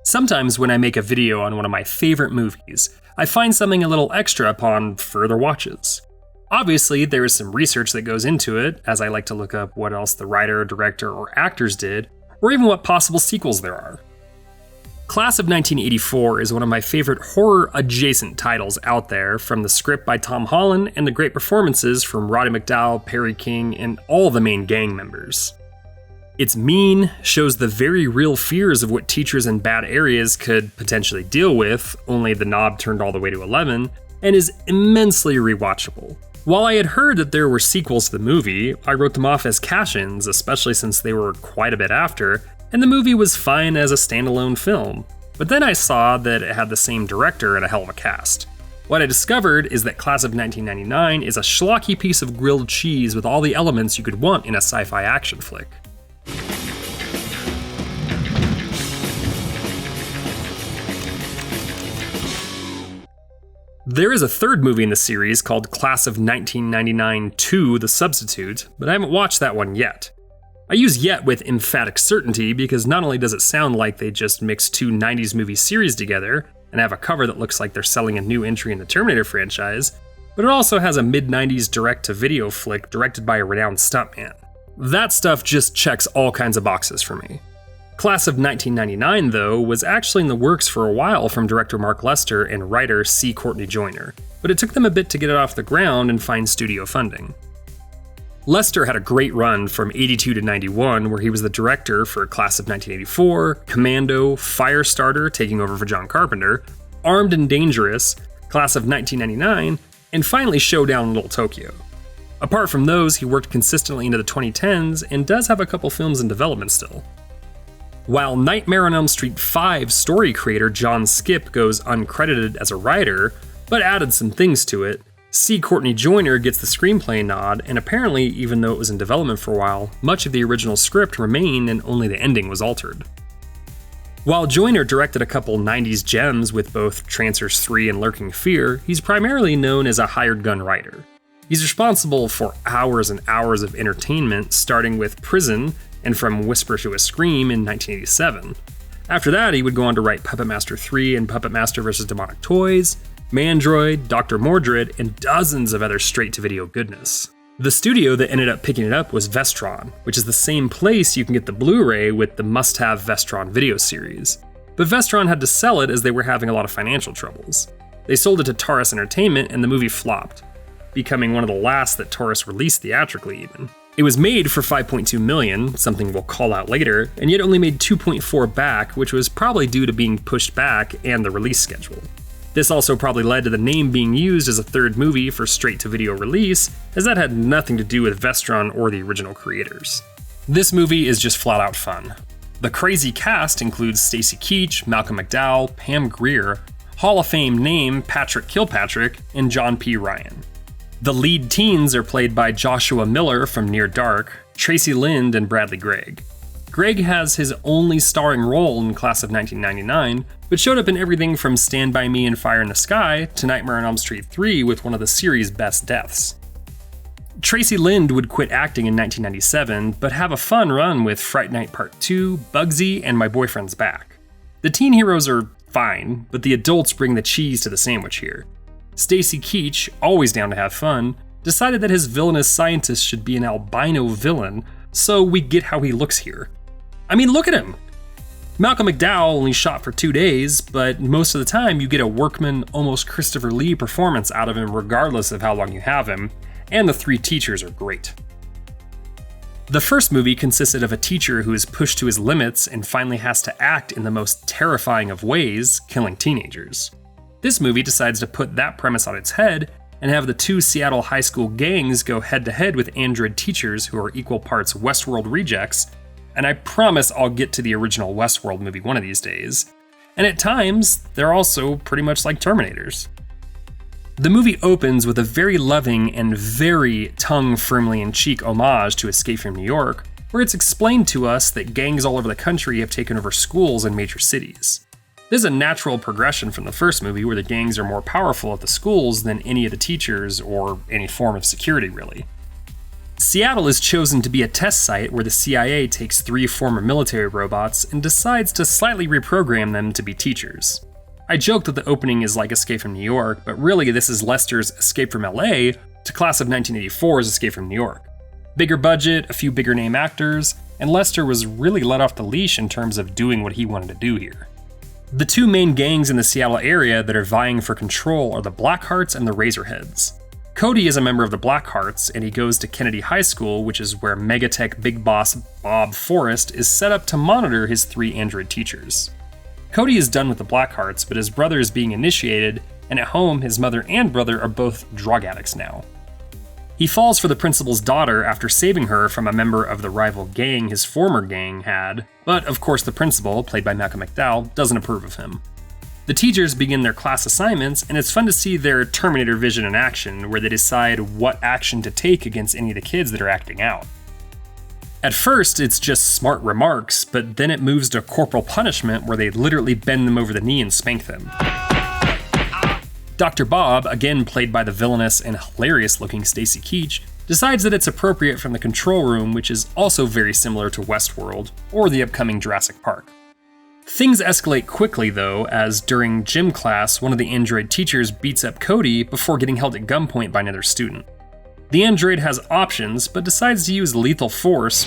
Sometimes when I make a video on one of my favorite movies, I find something a little extra upon further watches. Obviously, there is some research that goes into it, as I like to look up what else the writer, director, or actors did, or even what possible sequels there are. Class of 1984 is one of my favorite horror-adjacent titles out there, from the script by Tom Holland and the great performances from Roddy McDowell, Perry King, and all the main gang members. It's mean, shows the very real fears of what teachers in bad areas could potentially deal with, only the knob turned all the way to 11, and is immensely rewatchable. While I had heard that there were sequels to the movie, I wrote them off as cash-ins, especially since they were quite a bit after, and the movie was fine as a standalone film. But then I saw that it had the same director and a hell of a cast. What I discovered is that Class of 1999 is a schlocky piece of grilled cheese with all the elements you could want in a sci-fi action flick. There is a third movie in the series called Class of 1999 2: The Substitute, but I haven't watched that one yet. I use yet with emphatic certainty because not only does it sound like they just mixed two 90s movie series together and have a cover that looks like they're selling a new entry in the Terminator franchise, but it also has a mid-90s direct-to-video flick directed by a renowned stuntman. That stuff just checks all kinds of boxes for me. Class of 1999, though, was actually in the works for a while from director Mark Lester and writer C. Courtney Joyner, but it took them a bit to get it off the ground and find studio funding. Lester had a great run from 82 to 91, where he was the director for Class of 1984, Commando, Firestarter, taking over for John Carpenter, Armed and Dangerous, Class of 1999, and finally Showdown in Little Tokyo. Apart from those, he worked consistently into the 2010s and does have a couple films in development still. While Nightmare on Elm Street 5 story creator John Skipp goes uncredited as a writer, but added some things to it, C. Courtney Joyner gets the screenplay nod, and apparently, even though it was in development for a while, much of the original script remained and only the ending was altered. While Joyner directed a couple 90s gems with both Trancers 3 and Lurking Fear, he's primarily known as a hired gun writer. He's responsible for hours and hours of entertainment, starting with Prison and From Whisper to a Scream in 1987. After that, he would go on to write Puppet Master 3 and Puppet Master vs. Demonic Toys, Mandroid, Dr. Mordred, and dozens of other straight-to-video goodness. The studio that ended up picking it up was Vestron, which is the same place you can get the Blu-ray with the must-have Vestron video series. But Vestron had to sell it as they were having a lot of financial troubles. They sold it to Taurus Entertainment and the movie flopped, becoming one of the last that Taurus released theatrically even. It was made for $5.2 million, something we'll call out later, and yet only made $2.4 back, which was probably due to being pushed back and the release schedule. This also probably led to the name being used as a third movie for straight-to-video release, as that had nothing to do with Vestron or the original creators. This movie is just flat-out fun. The crazy cast includes Stacy Keach, Malcolm McDowell, Pam Grier, Hall of Fame name Patrick Kilpatrick, and John P. Ryan. The lead teens are played by Joshua Miller from Near Dark, Tracy Lind, and Bradley Gregg. Gregg has his only starring role in Class of 1999, but showed up in everything from Stand By Me and Fire in the Sky to Nightmare on Elm Street 3 with one of the series' best deaths. Tracy Lind would quit acting in 1997, but have a fun run with Fright Night Part 2, Bugsy, and My Boyfriend's Back. The teen heroes are fine, but the adults bring the cheese to the sandwich here. Stacy Keach, always down to have fun, decided that his villainous scientist should be an albino villain, so we get how he looks here. I mean, look at him! Malcolm McDowell only shot for 2 days, but most of the time you get a workman, almost Christopher Lee performance out of him regardless of how long you have him, and the three teachers are great. The first movie consisted of a teacher who is pushed to his limits and finally has to act in the most terrifying of ways, killing teenagers. This movie decides to put that premise on its head and have the two Seattle high school gangs go head-to-head with android teachers who are equal parts Westworld rejects, and I promise I'll get to the original Westworld movie one of these days. And at times, they're also pretty much like Terminators. The movie opens with a very loving and very tongue-firmly-in-cheek homage to Escape from New York, where it's explained to us that gangs all over the country have taken over schools in major cities. This is a natural progression from the first movie, where the gangs are more powerful at the schools than any of the teachers or any form of security, really. Seattle is chosen to be a test site where the CIA takes 3 former military robots and decides to slightly reprogram them to be teachers. I joke that the opening is like Escape from New York, but really this is Lester's Escape from LA to Class of 1984's Escape from New York. Bigger budget, a few bigger name actors, and Lester was really let off the leash in terms of doing what he wanted to do here. The 2 main gangs in the Seattle area that are vying for control are the Blackhearts and the Razorheads. Cody is a member of the Blackhearts, and he goes to Kennedy High School, which is where Megatech big boss Bob Forrest is set up to monitor his 3 android teachers. Cody is done with the Blackhearts, but his brother is being initiated, and at home his mother and brother are both drug addicts now. He falls for the principal's daughter after saving her from a member of the rival gang his former gang had, but of course the principal, played by Malcolm McDowell, doesn't approve of him. The teachers begin their class assignments, and it's fun to see their Terminator vision in action, where they decide what action to take against any of the kids that are acting out. At first, it's just smart remarks, but then it moves to corporal punishment where they literally bend them over the knee and spank them. Dr. Bob, again played by the villainous and hilarious-looking Stacy Keach, decides that it's appropriate from the control room, which is also very similar to Westworld, or the upcoming Jurassic Park. Things escalate quickly, though, as during gym class, one of the android teachers beats up Cody before getting held at gunpoint by another student. The android has options, but decides to use lethal force,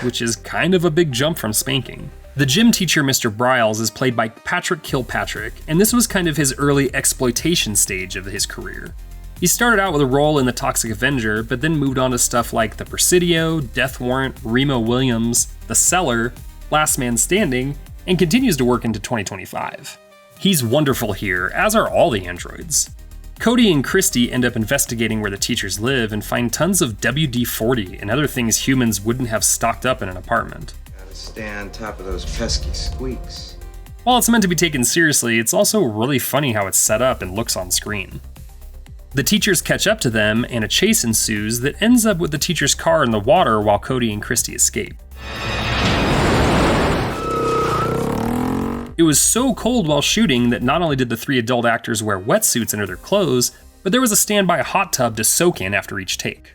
which is kind of a big jump from spanking. The gym teacher, Mr. Briles, is played by Patrick Kilpatrick, and this was kind of his early exploitation stage of his career. He started out with a role in The Toxic Avenger, but then moved on to stuff like The Presidio, Death Warrant, Remo Williams, The Cellar, Last Man Standing, and continues to work into 2025. He's wonderful here, as are all the androids. Cody and Christy end up investigating where the teachers live and find tons of WD-40 and other things humans wouldn't have stocked up in an apartment. Stay on top of those pesky squeaks. While it's meant to be taken seriously, it's also really funny how it's set up and looks on screen. The teachers catch up to them, and a chase ensues that ends up with the teacher's car in the water while Cody and Christy escape. It was so cold while shooting that not only did the 3 adult actors wear wetsuits under their clothes, but there was a standby hot tub to soak in after each take.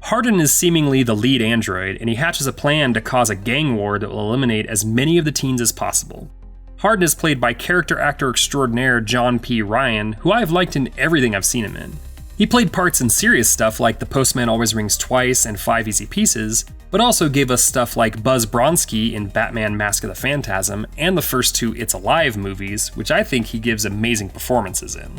Hardin is seemingly the lead android, and he hatches a plan to cause a gang war that will eliminate as many of the teens as possible. Hardin is played by character actor extraordinaire John P. Ryan, who I have liked in everything I've seen him in. He played parts in serious stuff like The Postman Always Rings Twice and 5 Easy Pieces, but also gave us stuff like Buzz Bronski in Batman Mask of the Phantasm and the first 2 It's Alive movies, which I think he gives amazing performances in.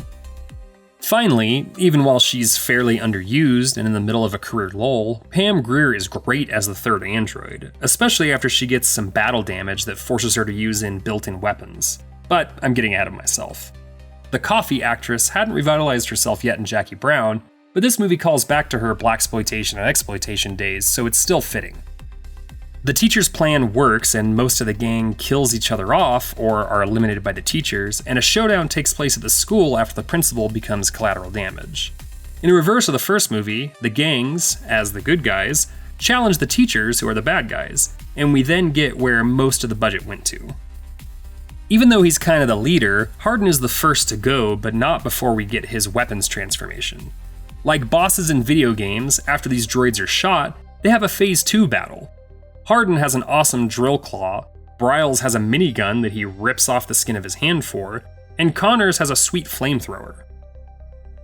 Finally, even while she's fairly underused and in the middle of a career lull, Pam Grier is great as the 3rd android, especially after she gets some battle damage that forces her to use in built-in weapons. But I'm getting ahead of myself. The coffee actress hadn't revitalized herself yet in Jackie Brown, but this movie calls back to her blaxploitation and exploitation days, so it's still fitting. The teacher's plan works, and most of the gang kills each other off or are eliminated by the teachers, and a showdown takes place at the school after the principal becomes collateral damage. In reverse of the first movie, the gangs, as the good guys, challenge the teachers, who are the bad guys, and we then get where most of the budget went to. Even though he's kind of the leader, Hardin is the first to go, but not before we get his weapons transformation. Like bosses in video games, after these droids are shot, they have a Phase 2 battle. Hardin has an awesome drill claw, Briles has a minigun that he rips off the skin of his hand for, and Connors has a sweet flamethrower.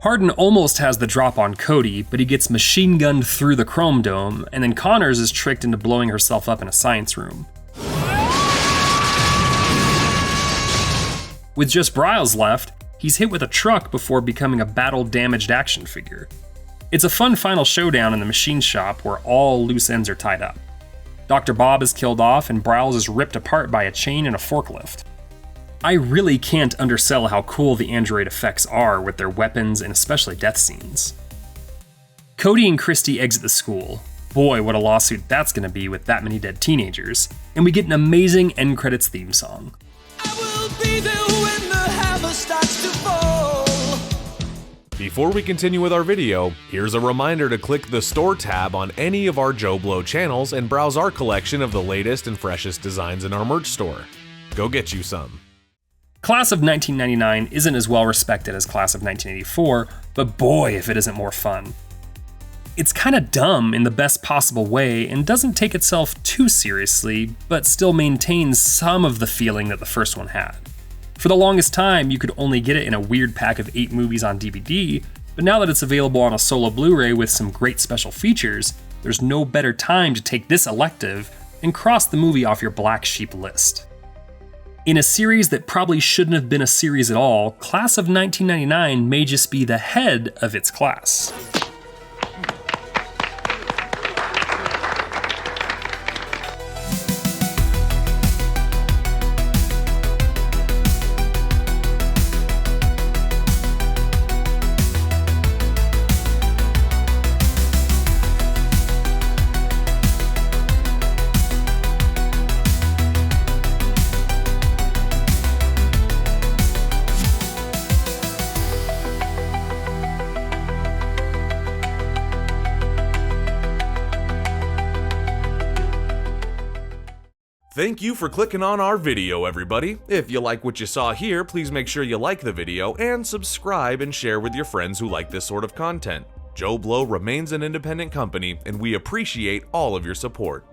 Hardin almost has the drop on Cody, but he gets machine gunned through the chrome dome, and then Connors is tricked into blowing herself up in a science room. With just Briles left, he's hit with a truck before becoming a battle-damaged action figure. It's a fun final showdown in the machine shop where all loose ends are tied up. Dr. Bob is killed off, and Briles is ripped apart by a chain and a forklift. I really can't undersell how cool the android effects are with their weapons and especially death scenes. Cody and Christy exit the school. Boy, what a lawsuit that's gonna be with that many dead teenagers. And we get an amazing end credits theme song. I will be there when the hammer starts to fall. Before we continue with our video, here's a reminder to click the Store tab on any of our JoBlo channels and browse our collection of the latest and freshest designs in our merch store. Go get you some. Class of 1999 isn't as well respected as Class of 1984, but boy if it isn't more fun. It's kinda dumb in the best possible way and doesn't take itself too seriously, but still maintains some of the feeling that the first one had. For the longest time, you could only get it in a weird pack of 8 movies on DVD, but now that it's available on a solo Blu-ray with some great special features, there's no better time to take this elective and cross the movie off your black sheep list. In a series that probably shouldn't have been a series at all, Class of 1999 may just be the head of its class. Thank you for clicking on our video, everybody. If you like what you saw here, please make sure you like the video and subscribe and share with your friends who like this sort of content. JoBlo remains an independent company, and we appreciate all of your support.